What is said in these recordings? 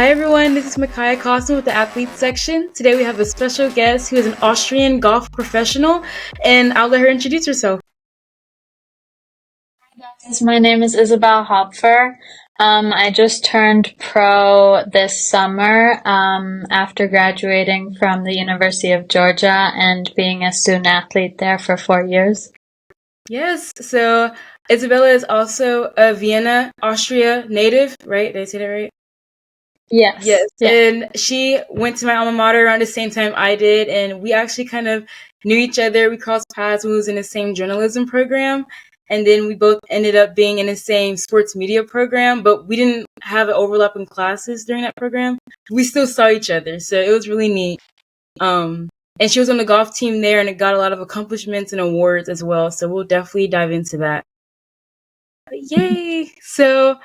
Hi everyone, this is Micaiah Cosmo with the Athletes section. Today we have a special guest who is an Austrian golf professional, and I'll let her introduce herself. My name is Isabella Holpfer. I just turned pro this summer after graduating from the University of Georgia and being a student athlete there for 4 years. Yes, so Isabella is also a Vienna, Austria native, right? Did I say that right? Yes, Yes, yeah. and she went to my alma mater around the same time I did, and we actually kind of knew each other. We crossed paths when we was in the same journalism program, and then we both ended up being in the same sports media program, but we didn't have an overlap in classes during that program. We still saw each other, so it was really neat. And she was on the golf team there, and it got a lot of accomplishments and awards as well. So we'll definitely dive into that. Yay! So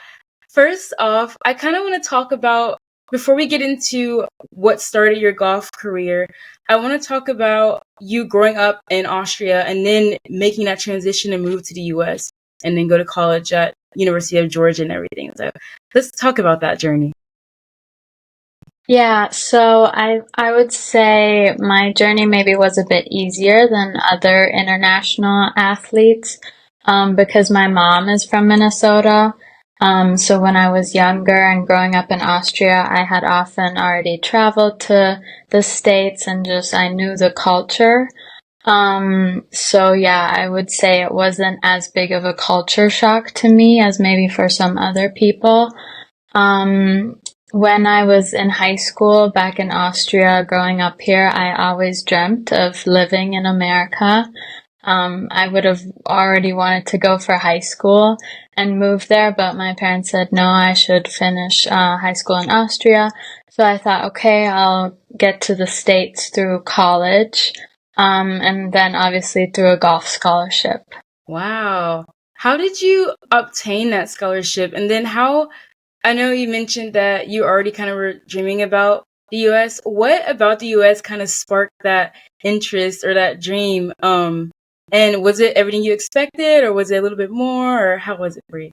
first off, I kind of want to talk about, before we get into what started your golf career, I want to talk about you growing up in Austria and then making that transition and move to the US and then go to college at University of Georgia and everything. So let's talk about that journey. Yeah, so I would say my journey maybe was a bit easier than other international athletes because my mom is from Minnesota. So when I was younger and growing up in Austria, I had often already traveled to the States and just I knew the culture. So yeah, I would say it wasn't as big of a culture shock to me as maybe for some other people. Um, when I was in high school back in Austria, growing up here, I always dreamt of living in America. I would have already wanted to go for high school and move there, but my parents said no, I should finish high school in Austria. So I thought, okay, I'll get to the States through college, and then obviously through a golf scholarship. Wow. How did you obtain that scholarship? And then I know you mentioned that you already kind of were dreaming about the US. What about the US kind of sparked that interest or that dream? And was it everything you expected, or was it a little bit more, or how was it for you?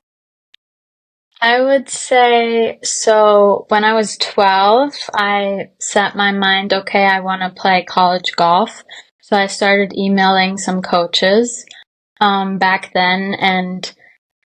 I would say so. When I was 12, I set my mind, okay, I want to play college golf. So I started emailing some coaches back then, and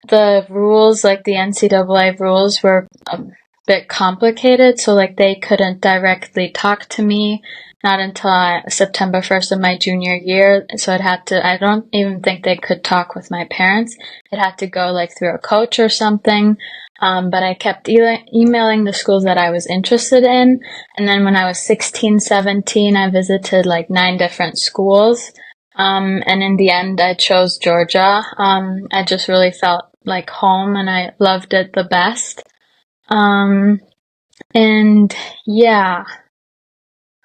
the rules, like the NCAA rules, were a bit complicated. So, like, they couldn't directly talk to me, not until September 1st of my junior year. So I don't even think they could talk with my parents. It had to go like through a coach or something. But I kept emailing the schools that I was interested in. And then when I was 16, 17, I visited like 9 different schools. And in the end, I chose Georgia. I just really felt like home and I loved it the best. Um, and yeah,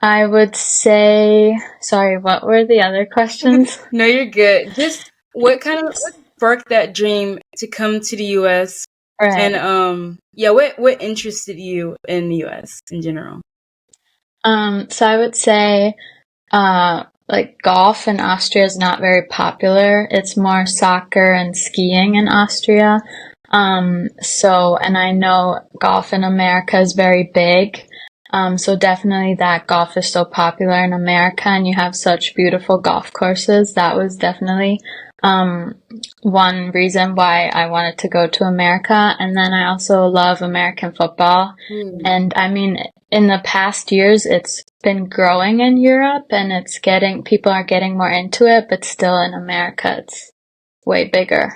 I would say, sorry, what were the other questions? No, you're good. Just what sparked that dream to come to the US? And Right. yeah, what interested you in the US in general? So I would say, like golf in Austria is not very popular. It's more soccer and skiing in Austria. And I know golf in America is very big. So definitely that golf is so popular in America and you have such beautiful golf courses. That was definitely, um, one reason why I wanted to go to America. And then I also love American football. Hmm. And I mean, in the past years, it's been growing in Europe and people are getting more into it, but still in America, it's way bigger.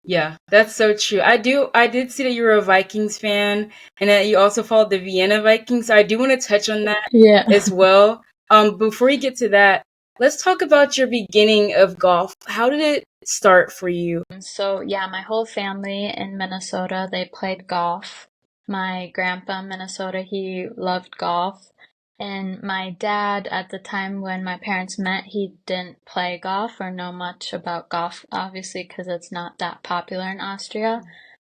Yeah, that's so true. I did see that you were a Vikings fan and that you also followed the Vienna Vikings. So I do want to touch on that Yeah. as well. Before we get to that, let's talk about your beginning of golf. How did it start for you? So yeah, my whole family in Minnesota, they played golf. My grandpa in Minnesota, he loved golf. And my dad, at the time when my parents met, he didn't play golf or know much about golf, obviously, because it's not that popular in Austria.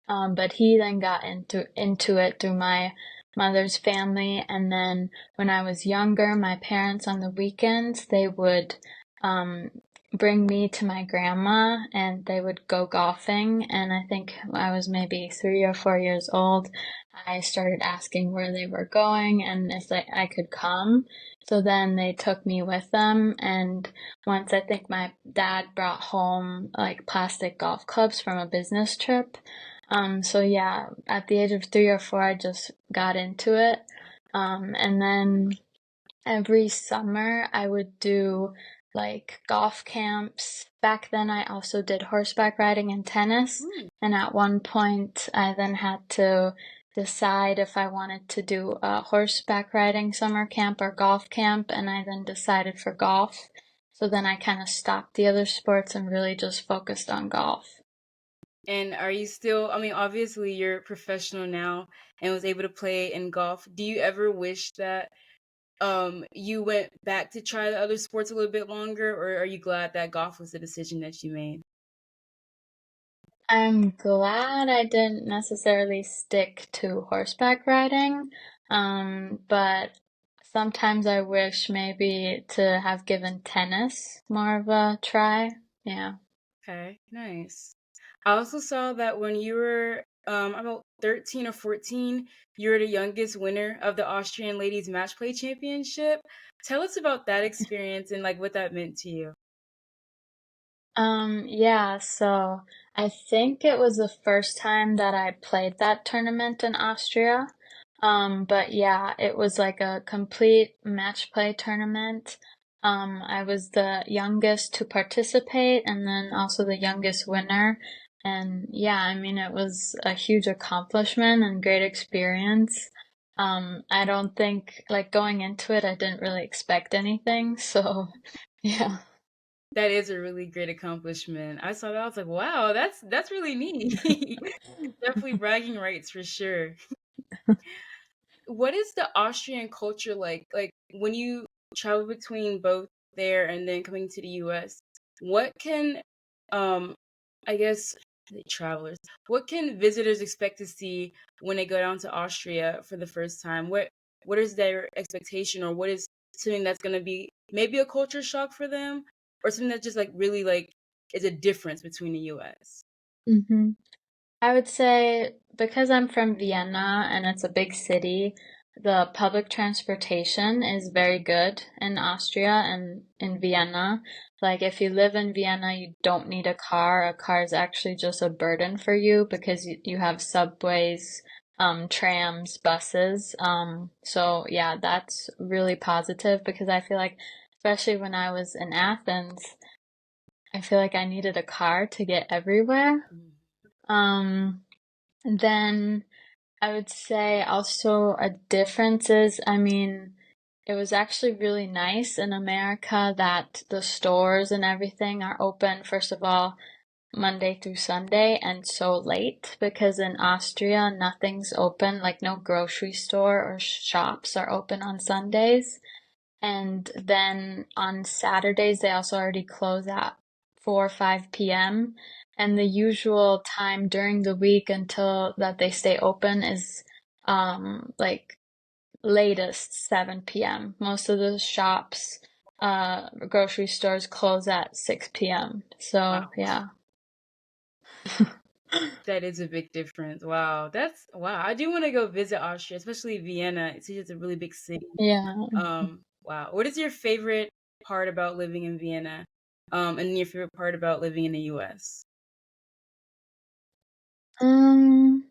But he then got into it through my mother's family. And then when I was younger, my parents on the weekends, they would um, bring me to my grandma and they would go golfing. And I think I was maybe 3 or 4 years old. I started asking where they were going and if I could come. So then they took me with them. And once I think my dad brought home like plastic golf clubs from a business trip. So yeah, at the age of 3 or 4, I just got into it. And then every summer I would do like golf camps. Back then I also did horseback riding and tennis. And at one point I then had to decide if I wanted to do a horseback riding summer camp or golf camp, and I then decided for golf. So then I kind of stopped the other sports and really just focused on golf. And are you still, I mean, obviously you're professional now and was able to play in golf. Do you ever wish that you went back to try the other sports a little bit longer, or are you glad that golf was the decision that you made? I'm glad I didn't necessarily stick to horseback riding, but sometimes I wish maybe to have given tennis more of a try. Yeah. Okay, nice. I also saw that when you were about 13 or 14, you were the youngest winner of the Austrian Ladies Match Play Championship. Tell us about that experience and like what that meant to you. Yeah, so I think it was the first time that I played that tournament in Austria. But yeah, it was like a complete match play tournament. I was the youngest to participate and then also the youngest winner. And yeah, I mean, it was a huge accomplishment and great experience. I don't think, like, going into it, I didn't really expect anything. So yeah. That is a really great accomplishment. I saw that, I was like, wow, that's really neat. Definitely bragging rights for sure. What is the Austrian culture like? Like when you travel between both there and then coming to the US, what can I guess the travelers, what can visitors expect to see when they go down to Austria for the first time? What is their expectation, or what is something that's gonna be maybe a culture shock for them, or something that just like really like is a difference between the US? hmm I would say because I'm from Vienna and it's a big city, the public transportation is very good in Austria and in Vienna. Like if you live in Vienna, you don't need a car. A car is actually just a burden for you because you have subways, trams, buses. So yeah, that's really positive because I feel like, especially when I was in Athens, I feel like I needed a car to get everywhere. Mm. Um, then I would say also a difference is, I mean, it was actually really nice in America that the stores and everything are open, first of all, Monday through Sunday and so late, because in Austria, nothing's open, like no grocery store or shops are open on Sundays. And then on Saturdays, they also already close at 4 or 5 p.m. And the usual time during the week until that they stay open is like latest 7 p.m. Most of the shops, grocery stores close at 6 p.m. So Wow. yeah. That is a big difference. Wow. That's wow. I do want to go visit Austria, especially Vienna. It's just a really big city. Yeah. Wow. What is your favorite part about living in Vienna? And your favorite part about living in the US? Um,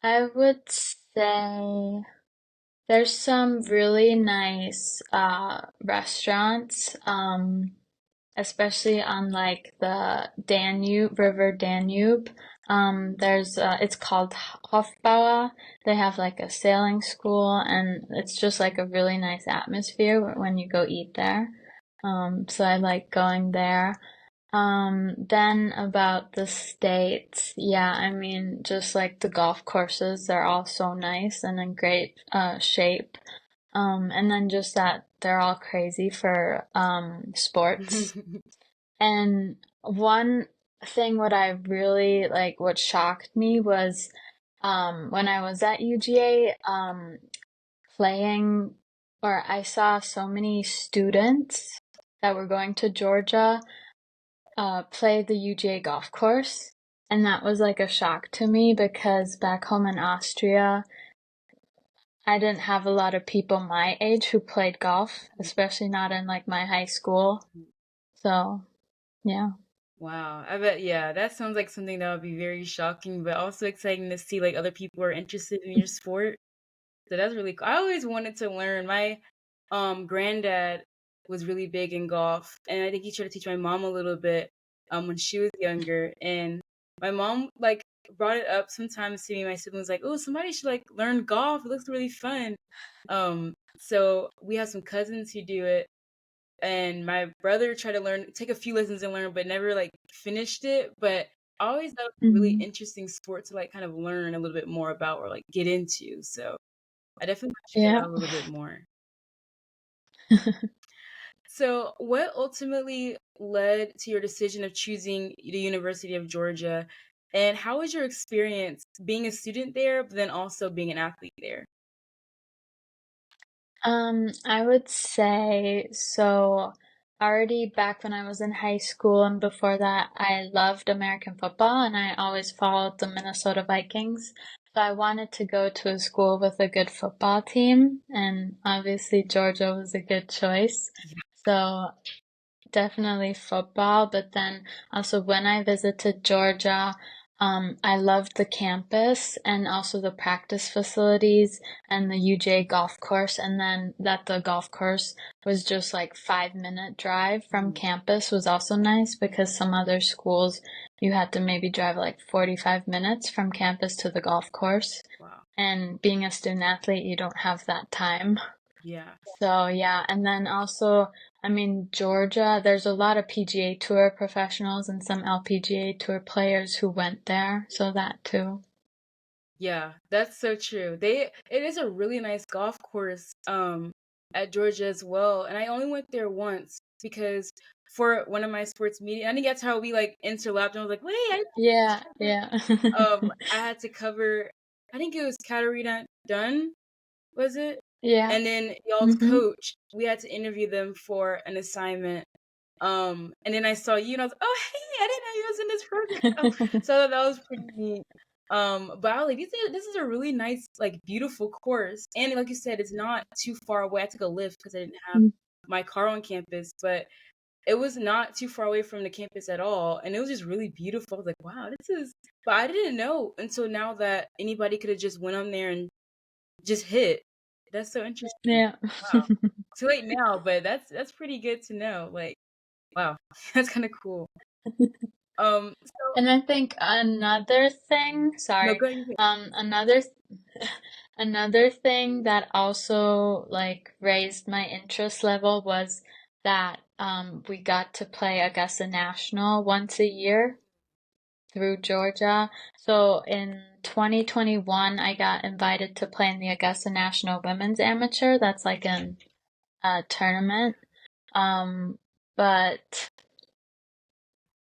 I would say there's some really nice restaurants, especially on like the Danube, River Danube. There's it's called Hofbauer. They have like a sailing school, and it's just like a really nice atmosphere when you go eat there. So I like going there. Then about the States, yeah, I mean, just like the golf courses, they're all so nice and in great shape. And then just that they're all crazy for sports. And one thing what I really like, what shocked me was when I was at UGA playing, or I saw so many students that were going to Georgia play the UGA golf course. And that was like a shock to me because back home in Austria, I didn't have a lot of people my age who played golf, especially not in like my high school. So, yeah. Wow. I bet, yeah, that sounds like something that would be very shocking, but also exciting to see like other people are interested in your sport. So that's really cool. I always wanted to learn. My granddad was really big in golf, and I think he tried to teach my mom a little bit when she was younger. And my mom like brought it up sometimes to me. My siblings like, "Oh, somebody should like learn golf. It looks really fun." So we have some cousins who do it, and my brother tried to learn, take a few lessons and learn, but never like finished it. But I always thought it was a really Hmm. interesting sport to like kind of learn a little bit more about or like get into. So I definitely want to check it Yeah. out a little bit more. So, what ultimately led to your decision of choosing the University of Georgia? And how was your experience being a student there, but then also being an athlete there? I would say so. Already back when I was in high school and before that, I loved American football and I always followed the Minnesota Vikings. So I wanted to go to a school with a good football team, and obviously Georgia was a good choice. So definitely football, but then also when I visited Georgia, I loved the campus and also the practice facilities and the UGA golf course. And then that the golf course was just like 5 minute drive from Mhm. campus was also nice because some other schools you had to maybe drive like 45 minutes from campus to the golf course. Wow. And being a student athlete, you don't have that time. Yeah. So yeah, and then also, I mean, Georgia, there's a lot of PGA Tour professionals and some LPGA Tour players who went there, so that too. Yeah, that's so true. It is a really nice golf course at Georgia as well. And I only went there once because for one of my sports media, I think that's how we like interlapped. And I was like, wait, Yeah, yeah. I had to cover, I think it was Katarina Dunn, was it? Yeah. And then y'all's Mm-hmm. coach, we had to interview them for an assignment. And then I saw you and I was like, oh, hey, I didn't know you was in this program. So I thought that was pretty neat. But I was like, this is a really nice, like, beautiful course. And like you said, it's not too far away. I took a lift because I didn't have my car on campus, but it was not too far away from the campus at all. And it was just really beautiful. I was like, wow, this is, but I didn't know until now that anybody could have just went on there and just hit. That's so interesting. Yeah. Wow. Too late now, but that's pretty good to know. Like, wow, that's kind of cool. So And I think another thing, no, sorry, go ahead. another another thing that also like raised my interest level was that we got to play Augusta National once a year through Georgia. So in 2021, I got invited to play in the Augusta National Women's Amateur. That's like an tournament. Um, but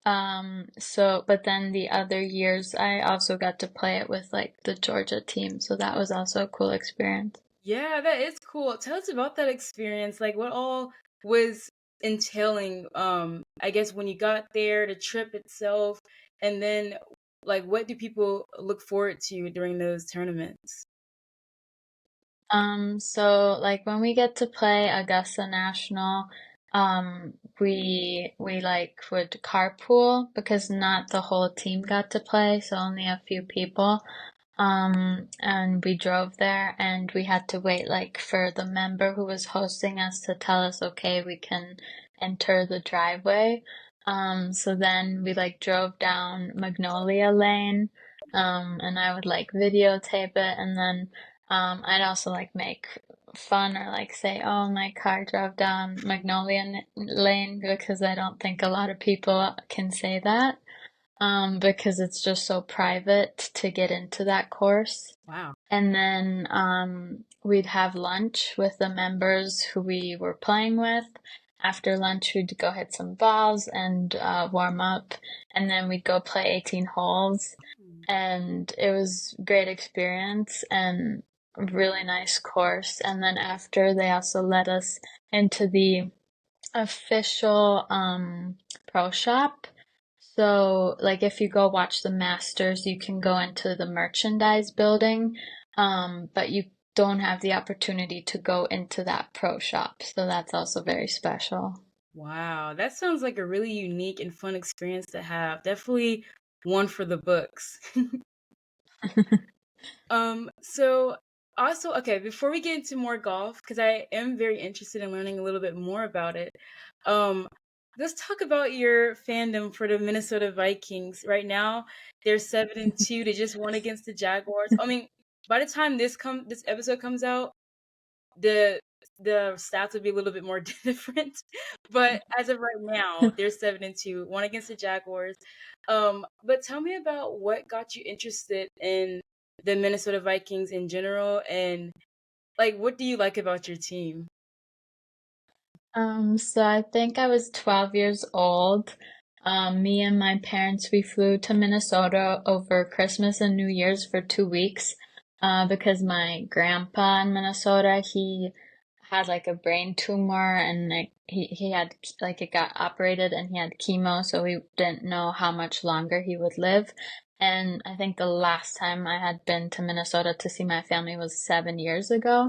but then the other years I also got to play it with like the Georgia team, so that was also a cool experience. Yeah, that is cool. Tell us about that experience. Like, what all was entailing? I guess when you got there, the trip itself, and then like, what do people look forward to during those tournaments? So like when we get to play Augusta National, we like would carpool because not the whole team got to play, so only a few people. And we drove there and we had to wait like for the member who was hosting us to tell us, okay, we can enter the driveway. So then we like drove down Magnolia Lane, and I would like videotape it and then I'd also like make fun or like say, oh, my car drove down Lane because I don't think a lot of people can say that because it's just so private to get into that course. Wow. And then we'd have lunch with the members who we were playing with. After lunch, we'd go hit some balls and warm up, and then we'd go play 18 holes. And it was great experience and a really nice course. And then after, they also let us into the official pro shop. So, like, if you go watch the Masters, you can go into the merchandise building, but you don't have the opportunity to go into that pro shop. So that's also very special. Wow, that sounds like a really unique and fun experience to have. Definitely one for the books. So also, okay, before we get into more golf, because I am very interested in learning a little bit more about it, um, let's talk about your fandom for the Minnesota Vikings. Right now, they're 7-2. They just won against the Jaguars. I mean, by the time this episode comes out, the the stats would be a little bit more different. But as of right now, they're 7-2, one against the Jaguars. But tell me about what got you interested in the Minnesota Vikings in general, and like what do you like about your team? So I think I was 12 years old. Me and my parents, we flew to Minnesota over Christmas and New Year's for 2 weeks, because my grandpa in Minnesota, he had like a brain tumor and like he had like it got operated and he had chemo, so we didn't know how much longer he would live. And I think the last time I had been to Minnesota to see my family was 7 years ago.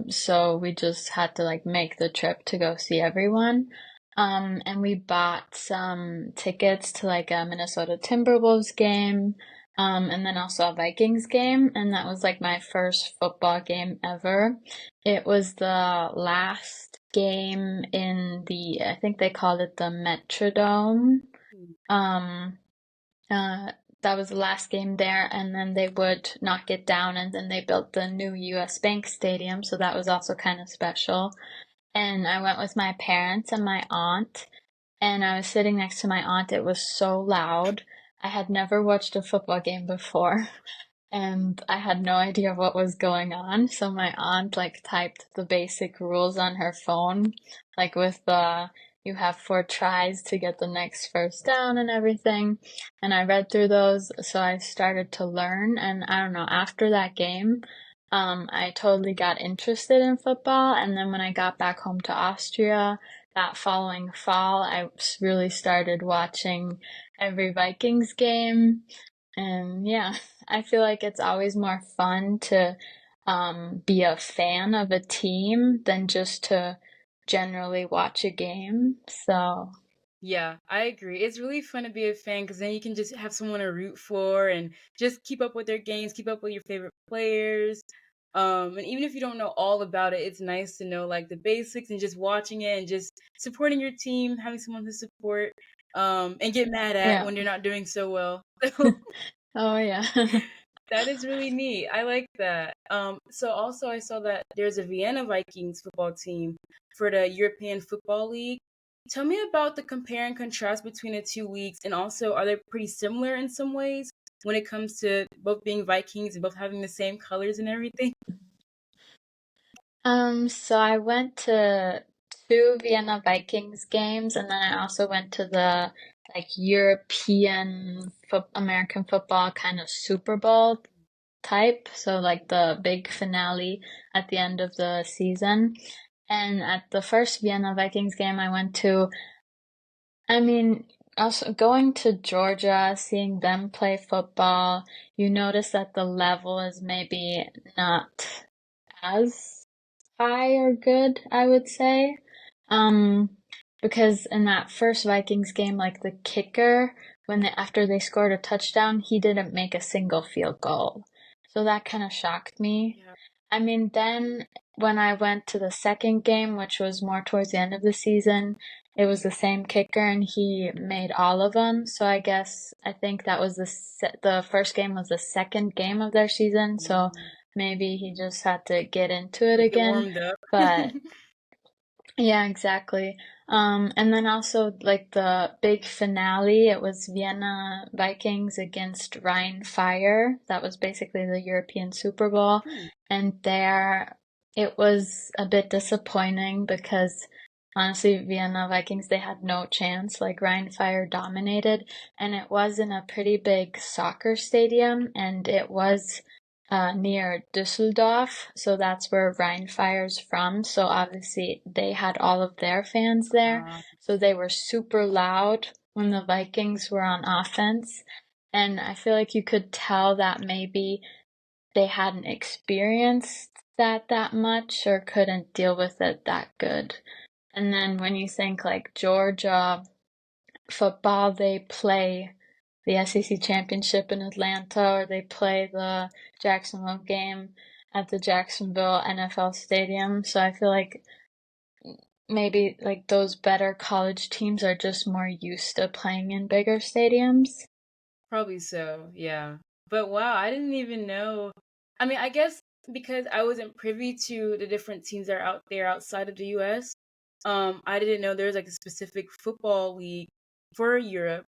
So we just had to like make the trip to go see everyone. And we bought some tickets to like a Minnesota Timberwolves game, and then also a Vikings game. And that was like my first football game ever. It was the last game in I think they called it the Metrodome. Um, uh, that was the last game there, and then they would knock it down, and then they built the new US Bank Stadium, so that was also kind of special. And I went with my parents and my aunt, and I was sitting next to my aunt. It was so loud. I had never watched a football game before, and I had no idea what was going on. So my aunt like typed the basic rules on her phone, like with the you have 4 tries to get the next first down and everything. And I read through those, so I started to learn. And I don't know, after that game, I totally got interested in football. And then when I got back home to Austria that following fall, I really started watching every Vikings game. And yeah, I feel like it's always more fun to be a fan of a team than just to generally watch a game. So, Yeah, I agree. It's really fun to be a fan because then you can just have someone to root for and just keep up with their games, keep up with your favorite players. And even if you don't know all about it, it's nice to know like the basics and just watching it and just supporting your team, having someone to support, and get mad at yeah. when you're not doing so well. Oh, yeah. That is really neat. I like that. So also I saw that there's a Vienna Vikings football team for the European Football League. Tell me about the compare and contrast between the two leagues, and also are they pretty similar in some ways when it comes to both being Vikings and both having the same colors and everything? So I went to 2 Vienna Vikings games, and then I also went to the like European American football kind of Super Bowl type, so like the big finale at the end of the season. And at the first Vienna Vikings game I went to, I mean, also going to Georgia, seeing them play football, you notice that the level is maybe not as high or good, I would say. Um, because in that first Vikings game, like the kicker, after they scored a touchdown, he didn't make a single field goal. So that kind of shocked me. Yeah. I mean, then when I went to the second game, which was more towards the end of the season, it was the same kicker and he made all of them. So I think that was the first game was the second game of their season. So maybe he just had to get into it Get again. warmed up. But yeah, exactly. And then also like the big finale, it was Vienna Vikings against Rhine Fire. That was basically the European Super Bowl. Hmm. And there it was a bit disappointing because honestly, Vienna Vikings, they had no chance. Like Rhine Fire dominated, and it was in a pretty big soccer stadium, and it was near Düsseldorf, so that's where Rheinfire's from. So obviously they had all of their fans there, Uh, so they were super loud. when the Vikings were on offense. And I feel like you could tell that maybe they hadn't experienced that much or couldn't deal with it that good. And then when you think like Georgia football, they play the SEC championship in Atlanta, or they play the Jacksonville game at the Jacksonville NFL Stadium. So I feel like maybe like those better college teams are just more used to playing in bigger stadiums. Probably so, yeah. But wow, I didn't even know. I mean, I guess because I wasn't privy to the different teams that are out there outside of the US, I didn't know there was like a specific football league for Europe.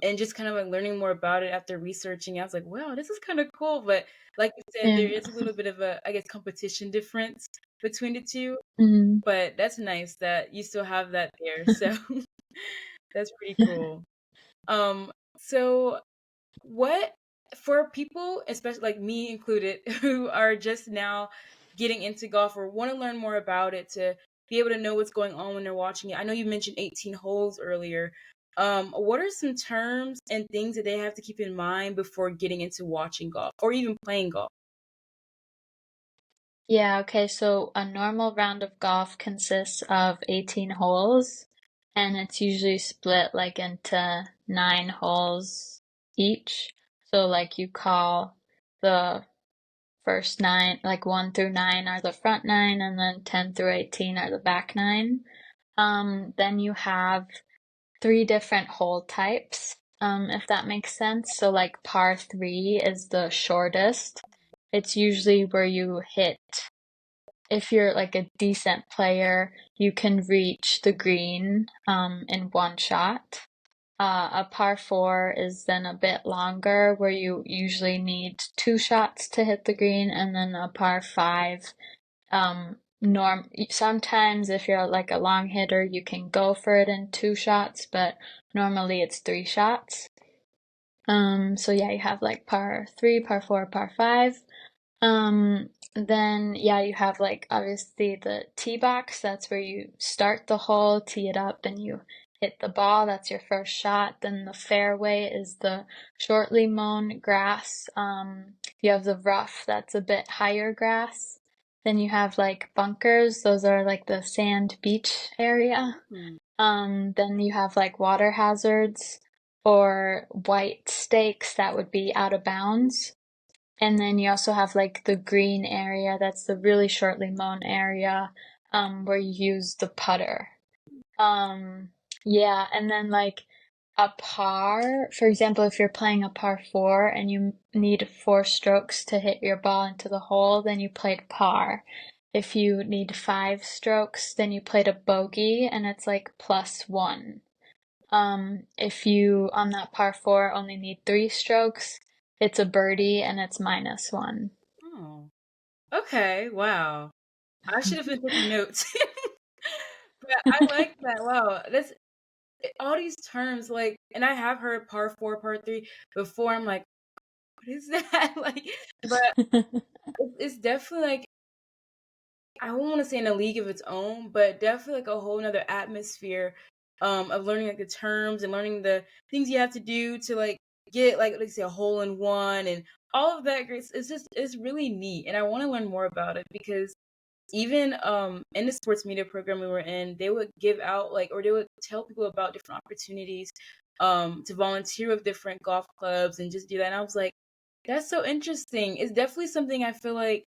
And just kind of like learning more about it after researching, I was like, wow, this is kind of cool. But like you said, there Yeah. is a little bit of a, I guess, competition difference between the two. Mm. But that's nice that you still have that there. So that's pretty cool. So what for people, especially like me included, who are just now getting into golf or want to learn more about it to be able to know what's going on when they're watching it? I know you mentioned 18 holes earlier. What are some terms and things that they have to keep in mind before getting into watching golf or even playing golf? Yeah, okay, so a normal round of golf consists of 18 holes, and it's usually split like into 9 holes each. So like you call the first nine, like 1 through 9 are the front nine, and then 10 through 18 are the back nine. Then you have three different hole types, if that makes sense. So like par three is the shortest. It's usually where you hit, if you're like a decent player, you can reach the green in one shot. A par four is then a bit longer, where you usually need two shots to hit the green, and then a par five. Sometimes if you're like a long hitter, you can go for it in two shots, but normally it's three shots. So yeah, you have like par three, par four, par five. Then yeah, you have like obviously the tee box. That's where you start the hole, tee it up, and you hit the ball. That's your first shot. Then the fairway is the shortly mown grass. You have the rough. That's a bit higher grass. Then you have like bunkers. Those are like the sand beach area. Hmm. Then you have like water hazards or white stakes that would be out of bounds. And then you also have like the green area, that's the really shortly mown area, where you use the putter. Um, yeah, and then like a par, for example, if you're playing a par four and you need 4 strokes to hit your ball into the hole, then you played par. If you need 5 strokes, then you played a bogey and it's like +1. If you on that par four only need 3 strokes, it's a birdie and it's -1. Oh, okay. Wow. I should have been taking notes. But I like that. Wow. That's all these terms, like, and I have heard par four, par three before. I'm like, what is that? Like, but it's definitely like I won't want to say in a league of its own, but definitely like a whole nother atmosphere of learning like the terms and learning the things you have to do to like get like let's say a hole in one and all of that great. It's just it's really neat, and I want to learn more about it because even in the sports media program we were in, they would give out like or they would tell people about different opportunities to volunteer with different golf clubs and just do that. And I was like, that's so interesting. It's definitely something I feel like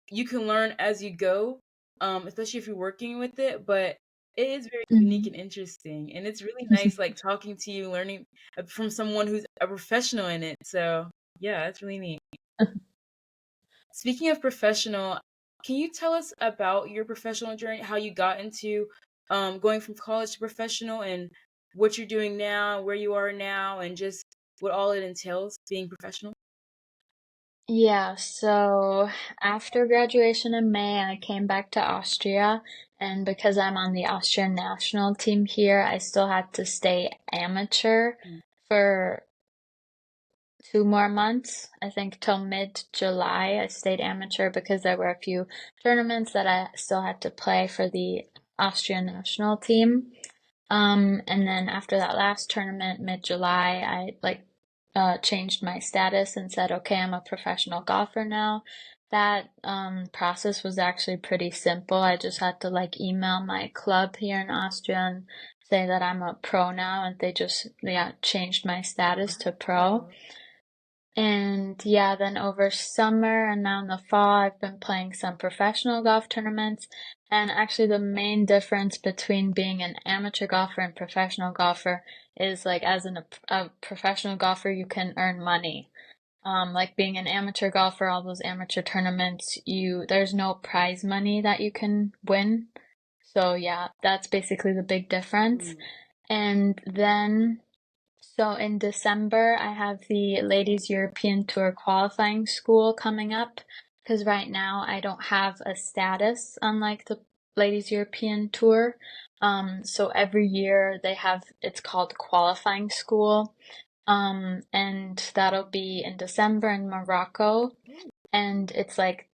you can learn as you go, especially if you're working with it, but it is very unique Mhm. and interesting. And it's really nice like talking to you, learning from someone who's a professional in it. So yeah, it's really neat. Speaking of professional, can you tell us about your professional journey, how you got into going from college to professional and what you're doing now, where you are now, and just what all it entails being professional? Yeah, so after graduation in May, I came back to Austria, and because I'm on the Austrian national team here, I still had to stay amateur Mm. for 2 more months. I think till mid-July, I stayed amateur because there were a few tournaments that I still had to play for the Austrian national team. And then after that last tournament, mid-July, I changed my status and said, okay, I'm a professional golfer now. That process was actually pretty simple. I just had to like email my club here in Austria and say that I'm a pro now, and they just changed my status to pro. And yeah, then over summer and now in the fall, I've been playing some professional golf tournaments. And actually, the main difference between being an amateur golfer and professional golfer is like as a professional golfer, you can earn money. Like being an amateur golfer, all those amateur tournaments, there's no prize money that you can win. So yeah, that's basically the big difference. And then so in December, I have the Ladies European Tour qualifying school coming up because right now I don't have a status unlike the Ladies European Tour. So every year they have, it's called qualifying school. And that'll be in December in Morocco. And it's like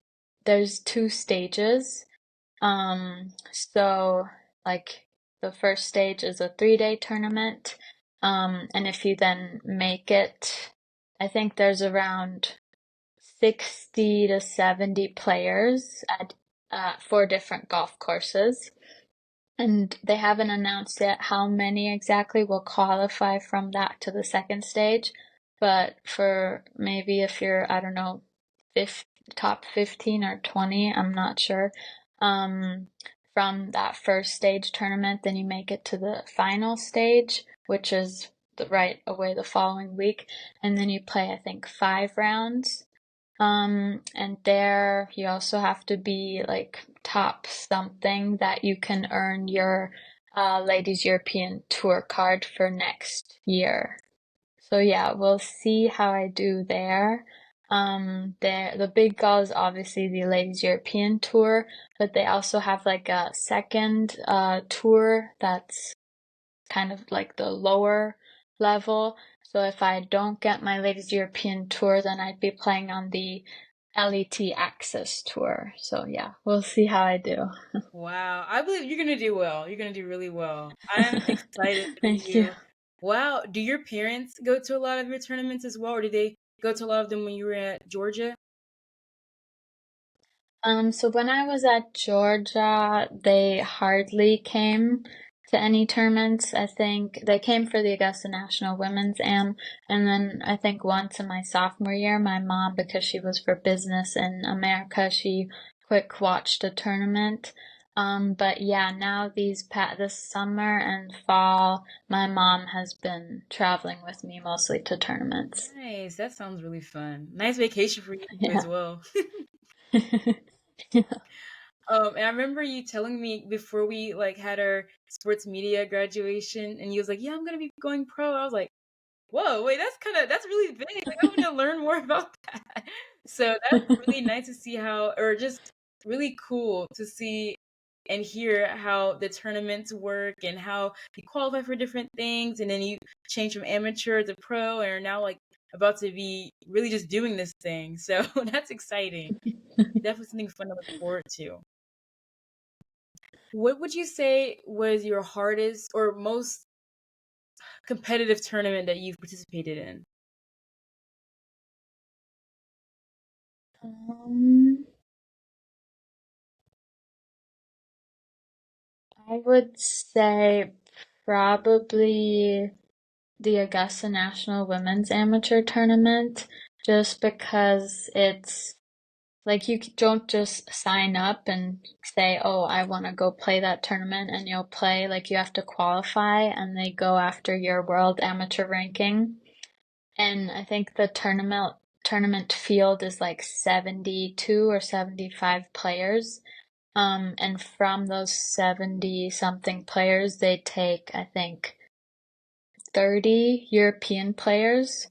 there's two stages. So like the first stage is a 3-day tournament. And if you then make it, I think there's around 60 to 70 players at 4 different golf courses. And they haven't announced yet how many exactly will qualify from that to the second stage. But for maybe if you're, I don't know, top 15 or 20, I'm not sure, from that first stage tournament, then you make it to the final stage, which is right away the following week. And then you play, I think, 5 rounds. And there you also have to be like top something that you can earn your Ladies European Tour card for next year. So yeah, we'll see how I do there. The big goal is obviously the Ladies European Tour, but they also have like a second tour that's kind of like the lower level. So if I don't get my Ladies European Tour, then I'd be playing on the LET Access Tour. So yeah, we'll see how I do. Wow, I believe you're gonna do well. You're gonna do really well. I'm excited for Thank you. you. Wow, do your parents go to a lot of your tournaments as well, or did they go to a lot of them when you were at Georgia? So when I was at Georgia, they hardly came to any tournaments. I think they came for the Augusta National Women's Am, and then I think once in my sophomore year, my mom, because she was for business in America, she quick watched a tournament. But yeah, now this summer and fall, my mom has been traveling with me mostly to tournaments. Nice, that sounds really fun. Nice vacation for you as Yeah. well. And I remember you telling me before we like had our sports media graduation, and you was like, "Yeah, I'm gonna be going pro." I was like, "Whoa, wait, that's really big. Like, I want to learn more about that." So that's really nice to see how, or just really cool to see and hear how the tournaments work and how you qualify for different things, and then you change from amateur to pro, and are now like about to be really just doing this thing. So that's exciting. Definitely something fun to look forward to. What would you say was your hardest or most competitive tournament that you've participated in? Um, I would say probably the Augusta National Women's Amateur Tournament, just because it's like you don't just sign up and say, "Oh, I want to go play that tournament," and you'll play. Like you have to qualify, and they go after your world amateur ranking. And I think the tournament field is like 72 or 75 players. And from those 70 something players, they take, I think, 30 European players.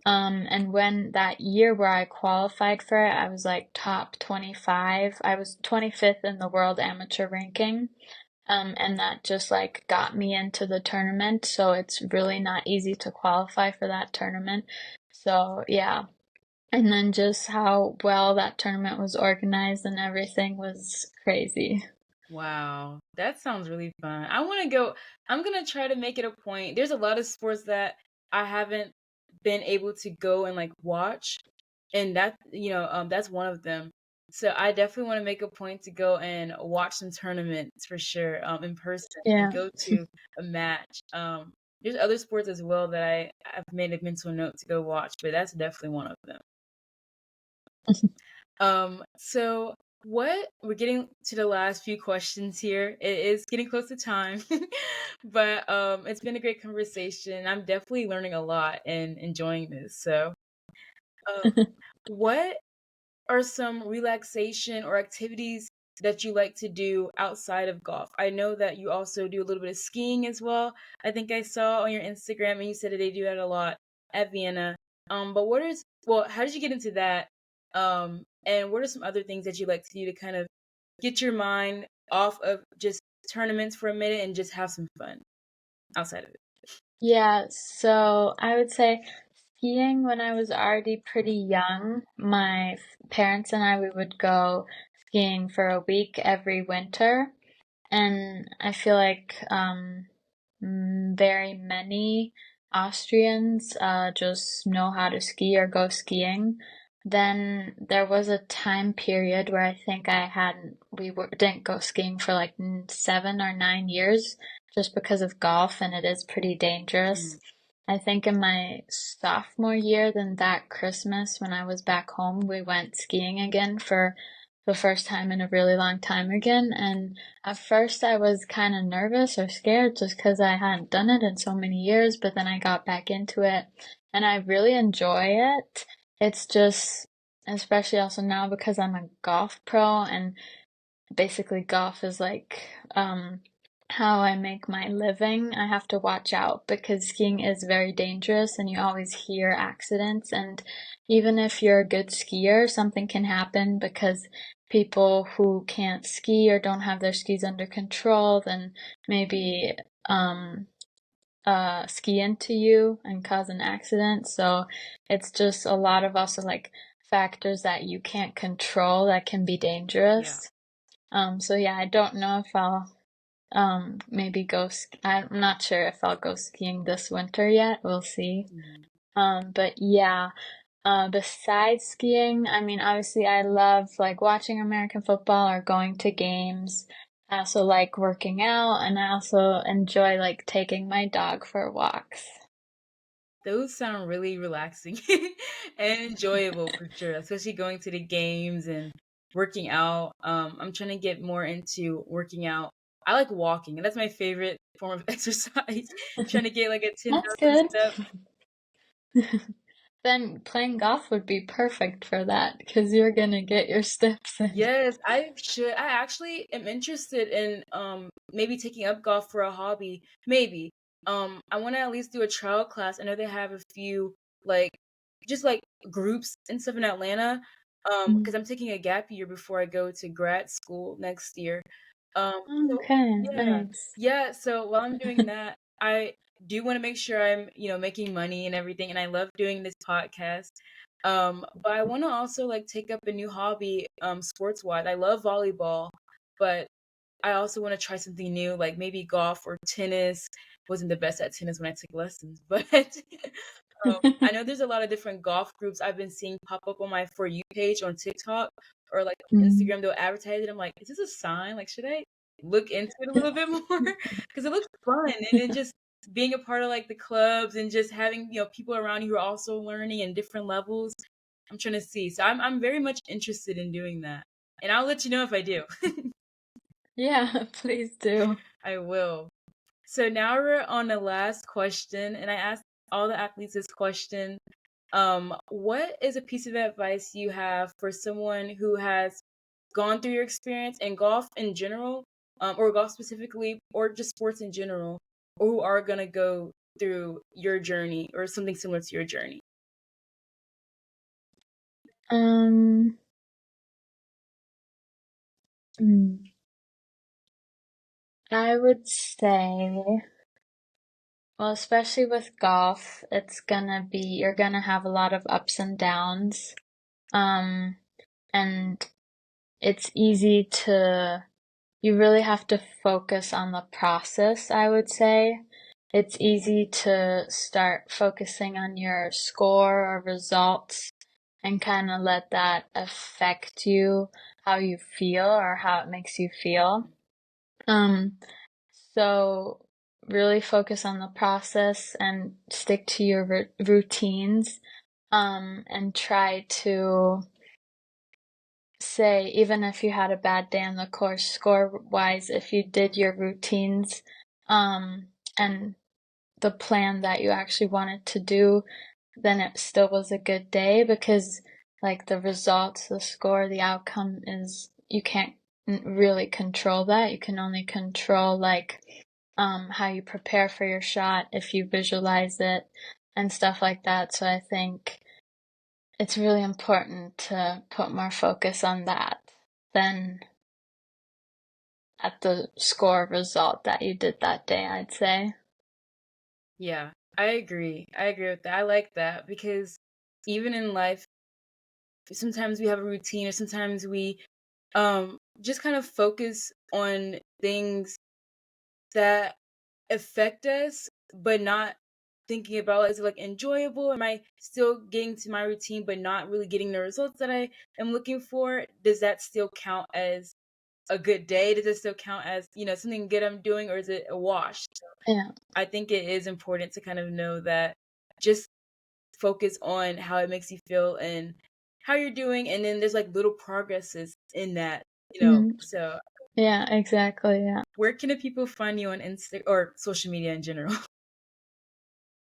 And when that year where I qualified for it, I was like top 25. I was 25th in the world amateur ranking. And that just like got me into the tournament. So it's really not easy to qualify for that tournament. So yeah. And then just how well that tournament was organized and everything was crazy. Wow, that sounds really fun. I want to go. I'm gonna try to make it a point. There's a lot of sports that I haven't been able to go and like watch, and that's one of them. So I definitely want to make a point to go and watch some tournaments for sure, in person and Yeah. go to a match. There's other sports as well that I've made a mental note to go watch, but that's definitely one of them. So what we're getting to the last few questions here. It is getting close to time. But it's been a great conversation. I'm definitely learning a lot and enjoying this. So um what are some relaxation or activities that you like to do outside of golf? I know that you also do a little bit of skiing as well. I think I saw on your Instagram and you said that they do that a lot at Vienna. But how did you get into that? And what are some other things that you like to do to kind of get your mind off of just tournaments for a minute and just have some fun outside of it? Yeah, so I would say skiing when I was already pretty young. My parents and I, we would go skiing for a week every winter. And I feel like very many Austrians just know how to ski or go skiing. Then there was a time period where I think didn't go skiing for like 7 or 9 years just because of golf, and it is pretty dangerous. Mm, I think in my sophomore year, then that Christmas when I was back home, we went skiing again for the first time in a really long time again. And at first I was kind of nervous or scared just because I hadn't done it in so many years, but then I got back into it and I really enjoy it. It's just, especially also now because I'm a golf pro and basically golf is like how I make my living. I have to watch out because skiing is very dangerous and you always hear accidents. And even if you're a good skier, something can happen because people who can't ski or don't have their skis under control then maybe um, ski into you and cause an accident. So it's just a lot of also like factors that you can't control that can be yeah. dangerous. So yeah, I don't know if I'll maybe I'm not sure if I'll go skiing this winter yet. We'll see. Mhm. But yeah, besides skiing, I mean, obviously I love like watching American football or going to games. I also like working out and I also enjoy like taking my dog for walks. Those sound really relaxing and enjoyable for sure, especially going to the games and working out. I'm trying to get more into working out. I like walking, and that's my favorite form of exercise. Trying to get like a That's 10,000 good. step. Then playing golf would be perfect for that because you're gonna get your steps in. Yes, I should. I actually am interested in maybe taking up golf for a hobby. Maybe. I want to at least do a trial class. I know they have a few like just like groups and stuff in Atlanta. Because I'm taking a gap year before I go to grad school next year. So Okay, yeah. nice. Yeah, so while I'm doing that, I do want to make sure I'm, making money and everything, and I love doing this podcast. But I want to also like take up a new hobby, sports wise. I love volleyball, but I also want to try something new, like maybe golf or tennis. Wasn't the best at tennis when I took lessons, but I know there's a lot of different golf groups I've been seeing pop up on my For You page on TikTok or like Mm. Instagram. They'll advertise it. I'm like, is this a sign? Like, should I look into it a little bit more? Because it looks fun, and then just being a part of like the clubs and just having people around you who are also learning in different levels. I'm trying to see. So I'm very much interested in doing that, and I'll let you know if I do. Yeah, please do. I will. So now we're on the last question, and I asked all the athletes this question. What is a piece of advice you have for someone who has gone through your experience in golf in general, or golf specifically, or just sports in general, or who are gonna go through your journey or something similar to your journey? Um, mm, I would say, well, especially with golf, you're gonna have a lot of ups and downs. Um, and it's easy to you really have to focus on the process, I would say. It's easy to start focusing on your score or results and kind of let that affect you, how you feel or how it makes you feel. Um, so really focus on the process and stick to your routines, and try to say, even if you had a bad day on the course score wise, if you did your routines, and the plan that you actually wanted to do, then it still was a good day, because like the results, the score, the outcome is, you can't really control that. You can only control like how you prepare for your shot, if you visualize it and stuff like that. So I think it's really important to put more focus on that than at the score result that you did that day, I'd say. Yeah, I agree. I agree with that. I like that because even in life, sometimes we have a routine or sometimes we just kind of focus on things that affect us, but not thinking about, is it like enjoyable? Am I still getting to my routine but not really getting the results that I am looking for? Does that still count as a good day? Does it still count as, something good I'm doing, or is it a wash? Yeah. I think it is important to kind of know that, just focus on how it makes you feel and how you're doing, and then there's like little progresses in that, Mm. so Yeah, exactly. Yeah. where can the people find you on Insta or social media in general?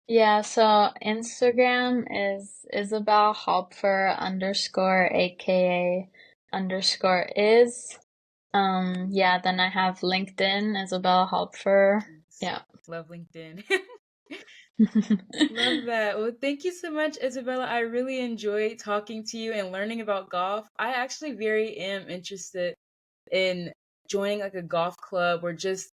Yeah, so Instagram is Isabel Holpfer underscore aka underscore is. Yeah, then I have LinkedIn, Isabella Holpfer. Yeah. Love LinkedIn. Love that. Well, thank you so much, Isabella. I really enjoyed talking to you and learning about golf. I actually very am interested in joining like a golf club or just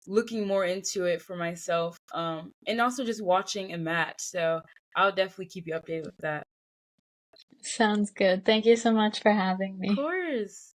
looking more into it for myself. And also just watching a match. So I'll definitely keep you updated with that. Sounds good. Thank you so much for having Of me. course.